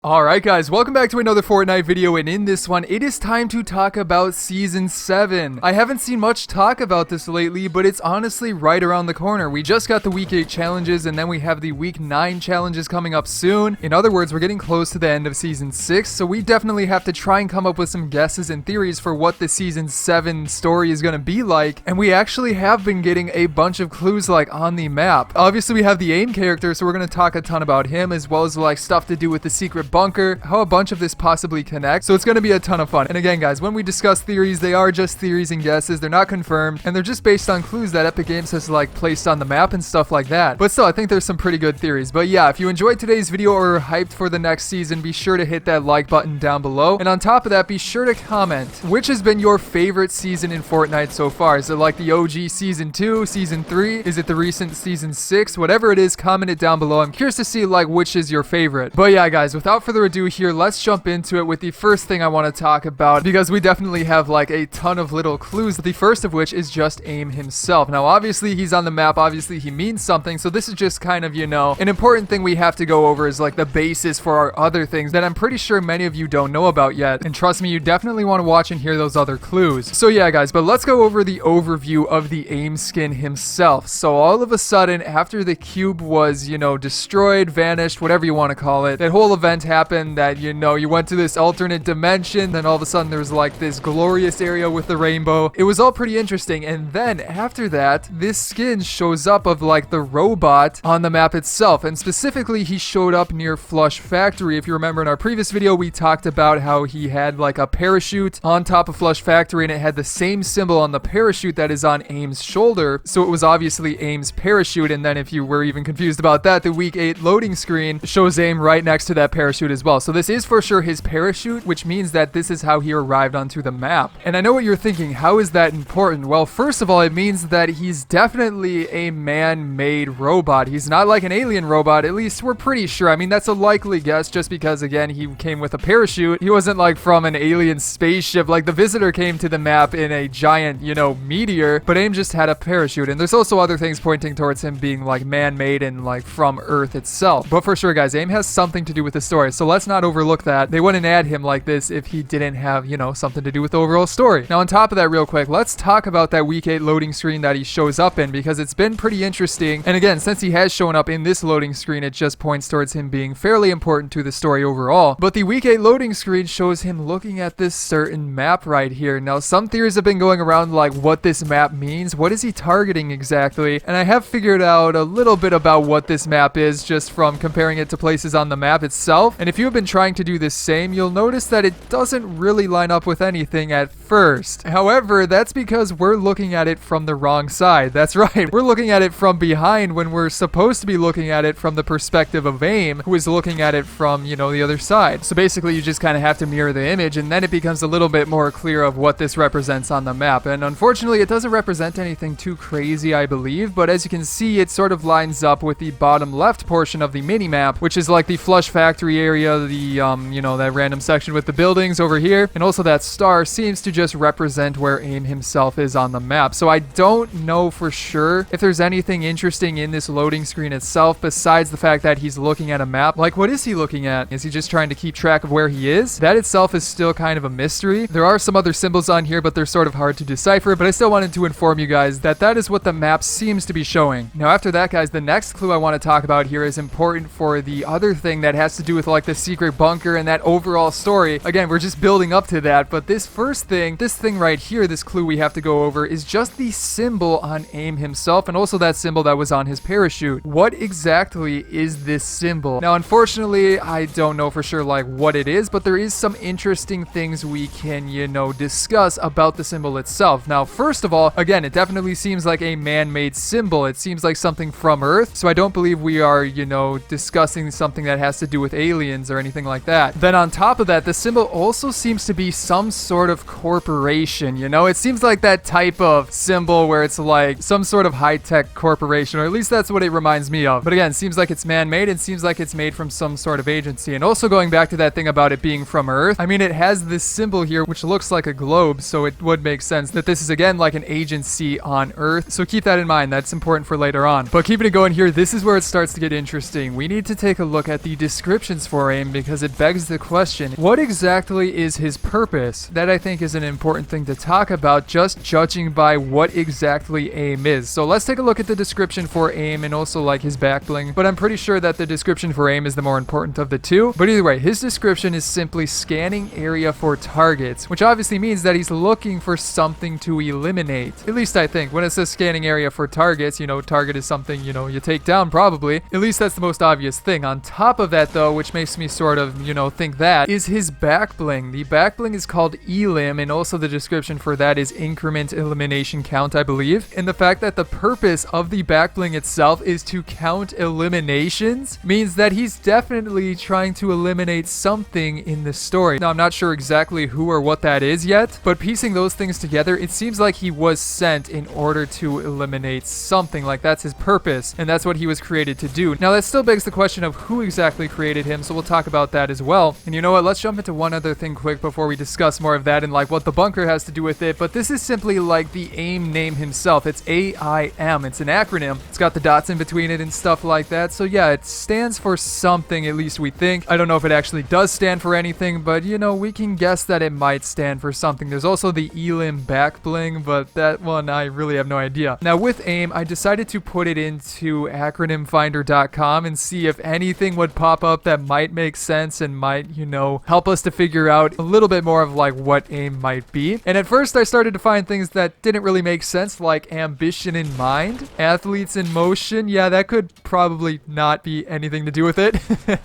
Alright guys, welcome back to another Fortnite video, and in this one, it is time to talk about Season 7. I haven't seen much talk about this lately, but it's honestly right around the corner. We just got the Week 8 challenges, and then we have the Week 9 challenges coming up soon. In other words, we're getting close to the end of Season 6, so we definitely have to try and come up with some guesses and theories for what the Season 7 story is going to be like, and we actually have been getting a bunch of clues like on the map. Obviously, we have the A.I.M character, so we're going to talk a ton about him, as well as like stuff to do with the secret bunker, how a bunch of this possibly connects, so it's going to be a ton of fun. And again guys, when we discuss theories, they are just theories and guesses, they're not confirmed, and they're just based on clues that Epic Games has like placed on the map and stuff like that. But still, I think there's some pretty good theories. But yeah, if you enjoyed today's video or are hyped for the next season, be sure to hit that like button down below, and on top of that, be sure to comment which has been your favorite season in Fortnite so far. Is it like the OG Season 2, Season 3? Is it the recent Season 6? Whatever it is, comment it down below. I'm curious to see like which is your favorite. But yeah guys, without further ado here, let's jump into it with the first thing I want to talk about, because we definitely have like a ton of little clues, the first of which is just A.I.M himself. Now obviously he's on the map, obviously he means something, so this is just kind of, you know, an important thing we have to go over is like the basis for our other things that I'm pretty sure many of you don't know about yet, and trust me, you definitely want to watch and hear those other clues. So yeah guys, but let's go over the overview of the A.I.M skin himself. So all of a sudden, after the cube was, you know, destroyed, vanished, whatever you want to call it, that whole event happened that, you know, you went to this alternate dimension, then all of a sudden there was like this glorious area with the rainbow. It was all pretty interesting, and then after that, this skin shows up of like the robot on the map itself, and specifically he showed up near Flush Factory. If you remember in our previous video, we talked about how he had like a parachute on top of Flush Factory, and it had the same symbol on the parachute that is on A.I.M.'s shoulder, so it was obviously A.I.M.'s parachute. And then if you were even confused about that, the Week 8 loading screen shows A.I.M right next to that parachute as well. So this is for sure his parachute, which means that this is how he arrived onto the map. And I know what you're thinking, how is that important? Well, first of all, it means that he's definitely a man-made robot. He's not like an alien robot, at least we're pretty sure. I mean, that's a likely guess just because, again, he came with a parachute. He wasn't like from an alien spaceship, like the Visitor came to the map in a giant, you know, meteor, but A.I.M just had a parachute. And there's also other things pointing towards him being like man-made and like from Earth itself. But for sure, guys, A.I.M has something to do with the story, so let's not overlook that. They wouldn't add him like this if he didn't have, you know, something to do with the overall story. Now, on top of that, real quick, let's talk about that Week 8 loading screen that he shows up in, because it's been pretty interesting. And again, since he has shown up in this loading screen, it just points towards him being fairly important to the story overall. But the Week 8 loading screen shows him looking at this certain map right here. Now, some theories have been going around like what this map means. What is he targeting exactly? And I have figured out a little bit about what this map is just from comparing it to places on the map itself. And if you have been trying to do this same, you'll notice that it doesn't really line up with anything at first. However, that's because we're looking at it from the wrong side. That's right, we're looking at it from behind when we're supposed to be looking at it from the perspective of A.I.M, who is looking at it from, you know, the other side. So basically, you just kind of have to mirror the image, and then it becomes a little bit more clear of what this represents on the map. And unfortunately, it doesn't represent anything too crazy, I believe, but as you can see, it sort of lines up with the bottom left portion of the mini-map, which is like the Flush Factory area, the, you know, that random section with the buildings over here, and also that star seems to just represent where A.I.M himself is on the map. So I don't know for sure if there's anything interesting in this loading screen itself besides the fact that he's looking at a map. Like, what is he looking at? Is he just trying to keep track of where he is? That itself is still kind of a mystery. There are some other symbols on here, but they're sort of hard to decipher, but I still wanted to inform you guys that that is what the map seems to be showing. Now, after that, guys, the next clue I want to talk about here is important for the other thing that has to do with like the secret bunker and that overall story. Again, we're just building up to that, but this first thing, this thing right here, this clue we have to go over is just the symbol on A.I.M himself, and also that symbol that was on his parachute. What exactly is this symbol? Now, unfortunately, I don't know for sure like what it is, but there is some interesting things we can, you know, discuss about the symbol itself. Now, first of all, again, it definitely seems like a man-made symbol. It seems like something from Earth, so I don't believe we are, you know, discussing something that has to do with aliens or anything like that. Then on top of that, the symbol also seems to be some sort of corporation, you know? It seems like that type of symbol where it's like some sort of high-tech corporation, or at least that's what it reminds me of. But again, it seems like it's man-made, and seems like it's made from some sort of agency. And also going back to that thing about it being from Earth, I mean, it has this symbol here which looks like a globe, so it would make sense that this is again like an agency on Earth. So keep that in mind, that's important for later on. But keeping it going here, this is where it starts to get interesting. We need to take a look at the descriptions for AIM because it begs the question, what exactly is his purpose? That I think is an important thing to talk about, just judging by what exactly AIM is. So let's take a look at the description for AIM and also like his back bling, but I'm pretty sure that the description for AIM is the more important of the two. But either way, his description is simply scanning area for targets, which obviously means that he's looking for something to eliminate. At least I think. When it says scanning area for targets, you know, target is something, you know, you take down probably. At least that's the most obvious thing. On top of that though, which makes me sort of, you know, think that, is his back bling. The back bling is called A.I.M, and also the description for that is increment elimination count, I believe. And the fact that the purpose of the back bling itself is to count eliminations means that he's definitely trying to eliminate something in the story. Now, I'm not sure exactly who or what that is yet, but piecing those things together, it seems like he was sent in order to eliminate something. Like, that's his purpose, and that's what he was created to do. Now, that still begs the question of who exactly created him, so we'll talk about that as well. And you know what? Let's jump into one other thing quick before we discuss more of that and like what the bunker has to do with it. But this is simply like the AIM name himself. It's A.I.M. It's an acronym. It's got the dots in between it and stuff like that. So yeah, it stands for something, at least we think. I don't know if it actually does stand for anything, but you know, we can guess that it might stand for something. There's also the A.I.M back bling, but that one I really have no idea. Now with AIM, I decided to put it into acronymfinder.com and see if anything would pop up that might make sense and might, you know, help us to figure out a little bit more of like what AIM might be. And at first I started to find things that didn't really make sense, like ambition in mind, athletes in motion. Yeah, that could probably not be anything to do with it.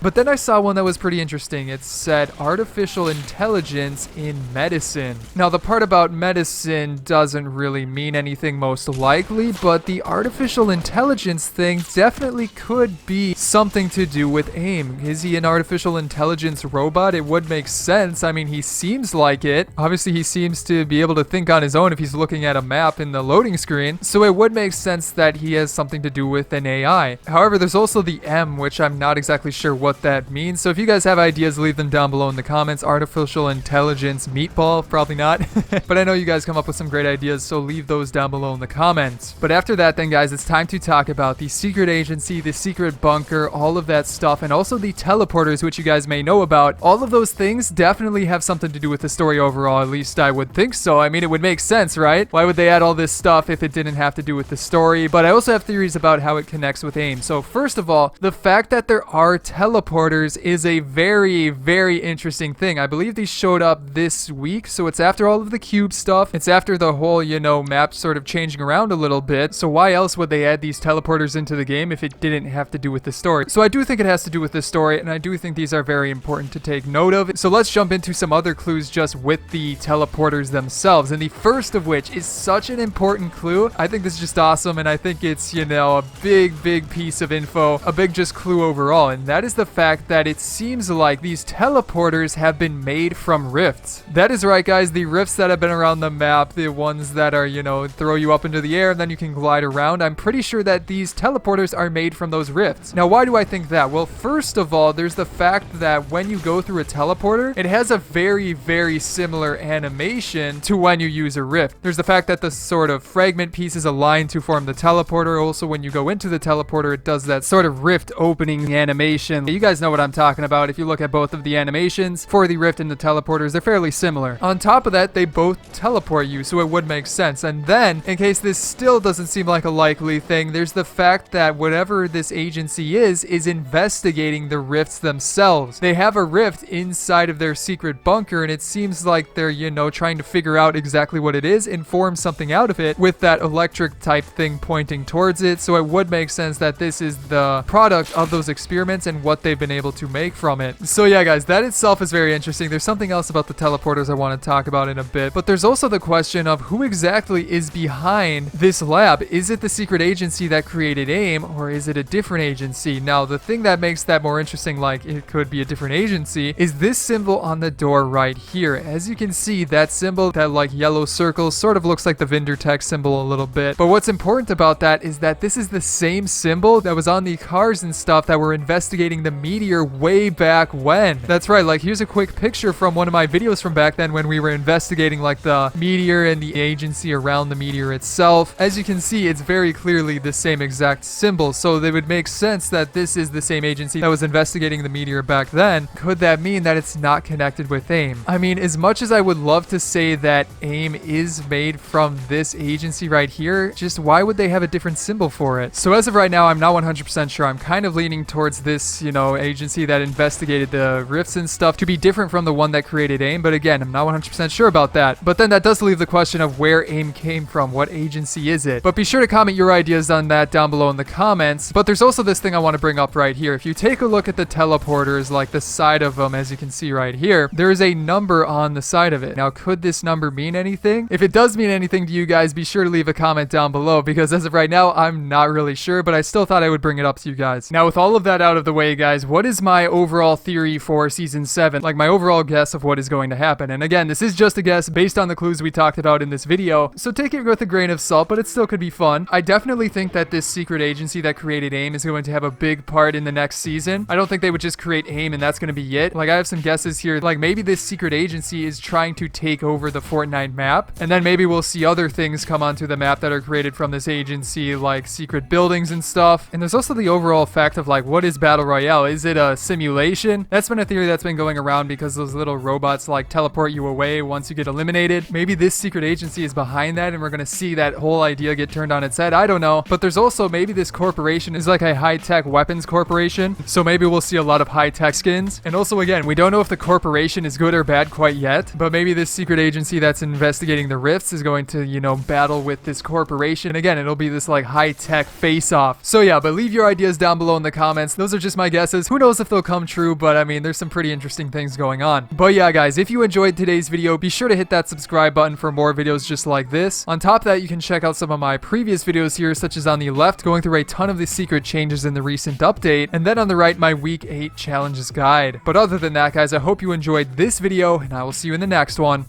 But then I saw one that was pretty interesting. It said artificial intelligence in medicine. Now the part about medicine doesn't really mean anything most likely, but the artificial intelligence thing definitely could be something to do with AIM. Is he an artificial intelligence robot? It would make sense. I mean, he seems like it. Obviously, he seems to be able to think on his own if he's looking at a map in the loading screen. So it would make sense that he has something to do with an AI. However, there's also the M, which I'm not exactly sure what that means. So if you guys have ideas, leave them down below in the comments. Artificial intelligence meatball? Probably not. But I know you guys come up with some great ideas, so leave those down below in the comments. But after that then, guys, it's time to talk about the secret agency, the secret bunker, all of that stuff, and also the teleporters, which you guys may know about. All of those things definitely have something to do with the story overall, at least I would think so. I mean, it would make sense, right? Why would they add all this stuff if it didn't have to do with the story? But I also have theories about how it connects with AIM. So first of all, the fact that there are teleporters is a very, very interesting thing. I believe these showed up this week, so it's after all of the cube stuff. It's after the whole, you know, map sort of changing around a little bit. So why else would they add these teleporters into the game if it didn't have to do with the story? So I do think it has to do with the story, and I do think these are very important to take note of. So let's jump into some other clues just with the teleporters themselves. And the first of which is such an important clue. I think this is just awesome, and I think it's, you know, a big, big piece of info, a big just clue overall. And that is the fact that it seems like these teleporters have been made from rifts. That is right, guys. The rifts that have been around the map, the ones that are, you know, throw you up into the air and then you can glide around. I'm pretty sure that these teleporters are made from those rifts. Now, why do I think that? Well, first of all, there's the fact that when you go through a teleporter, it has a very, very similar animation to when you use a rift. There's the fact that the sort of fragment pieces align to form the teleporter. Also, when you go into the teleporter, it does that sort of rift opening animation. You guys know what I'm talking about. If you look at both of the animations for the rift and the teleporters, they're fairly similar. On top of that, they both teleport you, so it would make sense. And then, in case this still doesn't seem like a likely thing, there's the fact that whatever this agency is investigating the rifts themselves. They have a rift inside of their secret bunker, and it seems like they're, you know, trying to figure out exactly what it is and form something out of it with that electric type thing pointing towards it. So it would make sense that this is the product of those experiments and what they've been able to make from it. So yeah, guys, that itself is very interesting. There's something else about the teleporters I want to talk about in a bit, but there's also the question of who exactly is behind this lab. Is it the secret agency that created AIM, or is it a different agency? Now, the thing that makes that more interesting, like it could be a different agency, is this symbol on the door right here. As you can see, that symbol, that like yellow circle, sort of looks like the vendor tech symbol a little bit. But what's important about that is that this is the same symbol that was on the cars and stuff that were investigating the meteor way back when. That's right, like here's a quick picture from one of my videos from back then when we were investigating like the meteor and the agency around the meteor itself. As you can see, it's very clearly the same exact symbol, so they would make sense that this is the same agency that was investigating creating the meteor back then, could that mean that it's not connected with A.I.M? I mean, as much as I would love to say that A.I.M is made from this agency right here, just why would they have a different symbol for it? So as of right now, I'm not 100% sure. I'm kind of leaning towards this, agency that investigated the rifts and stuff to be different from the one that created A.I.M, but again, I'm not 100% sure about that. But then that does leave the question of where A.I.M came from. What agency is it? But be sure to comment your ideas on that down below in the comments. But there's also this thing I want to bring up right here. If you take a look at the teleporters, like the side of them, as you can see right here, there is a number on the side of it. Now, could this number mean anything? If it does mean anything to you guys, be sure to leave a comment down below, because as of right now, I'm not really sure, but I still thought I would bring it up to you guys. Now, with all of that out of the way, guys, what is my overall theory for season 7? Like, my overall guess of what is going to happen. And again, this is just a guess based on the clues we talked about in this video, so take it with a grain of salt, but it still could be fun. I definitely think that this secret agency that created A.I.M is going to have a big part in the next season. I don't think they would just create A.I.M and that's going to be it. Like, I have some guesses here. Like, maybe this secret agency is trying to take over the Fortnite map, and then maybe we'll see other things come onto the map that are created from this agency, like secret buildings and stuff. And there's also the overall fact of, like, what is Battle Royale? Is it a simulation? That's been a theory that's been going around because those little robots, like, teleport you away once you get eliminated. Maybe this secret agency is behind that and we're going to see that whole idea get turned on its head. I don't know. But there's also maybe this corporation is like a high-tech weapons corporation, so maybe we'll see a lot of high-tech skins. And also, again, we don't know if the corporation is good or bad quite yet, but maybe this secret agency that's investigating the rifts is going to, battle with this corporation. And again, it'll be this like high-tech face-off. So yeah, but leave your ideas down below in the comments. Those are just my guesses. Who knows if they'll come true, but I mean, there's some pretty interesting things going on. But yeah, guys, if you enjoyed today's video, be sure to hit that subscribe button for more videos just like this. On top of that, you can check out some of my previous videos here, such as on the left, going through a ton of the secret changes in the recent update, and then on the right, my week 8 challenges guide. But other than that, guys, I hope you enjoyed this video, and I will see you in the next one.